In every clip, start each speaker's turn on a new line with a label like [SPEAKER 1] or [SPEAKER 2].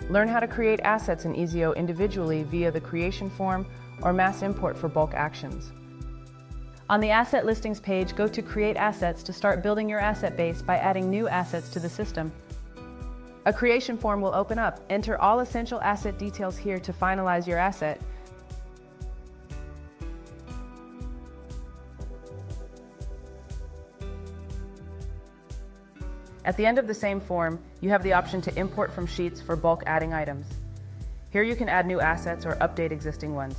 [SPEAKER 1] Learn how to create assets in EZO individually via the creation form or mass import for bulk actions. On the Asset Listings page, go to Create Assets to start building your asset base by adding new assets to the system. A creation form will open up. Enter all essential asset details here to finalize your asset. At the end of the same form, you have the option to import from sheets for bulk adding items. Here you can add new assets or update existing ones.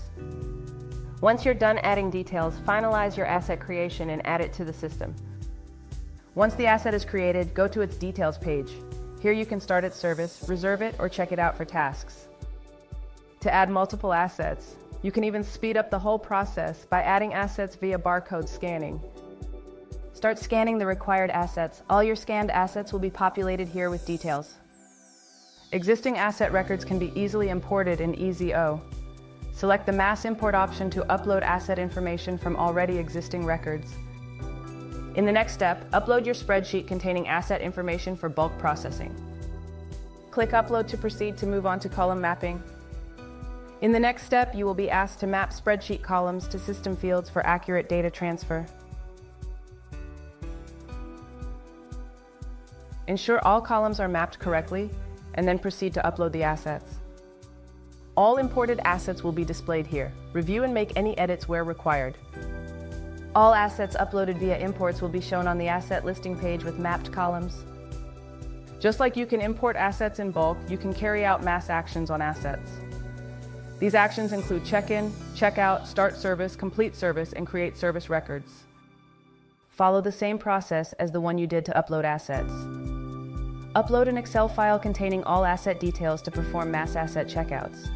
[SPEAKER 1] Once you're done adding details, finalize your asset creation and add it to the system. Once the asset is created, go to its Details page. Here you can start its service, reserve it, or check it out for tasks. To add multiple assets, you can even speed up the whole process by adding assets via barcode scanning. Start scanning the required assets. All your scanned assets will be populated here with details. Existing asset records can be easily imported in EZO. Select the Mass Import option to upload asset information from already existing records. In the next step, upload your spreadsheet containing asset information for bulk processing. Click Upload to proceed to move on to column mapping. In the next step, you will be asked to map spreadsheet columns to system fields for accurate data transfer. Ensure all columns are mapped correctly, and then proceed to upload the assets. All imported assets will be displayed here. Review and make any edits where required. All assets uploaded via imports will be shown on the asset listing page with mapped columns. Just like you can import assets in bulk, you can carry out mass actions on assets. These actions include check-in, check-out, start service, complete service, and create service records. Follow the same process as the one you did to upload assets. Upload an Excel file containing all asset details to perform mass asset checkouts.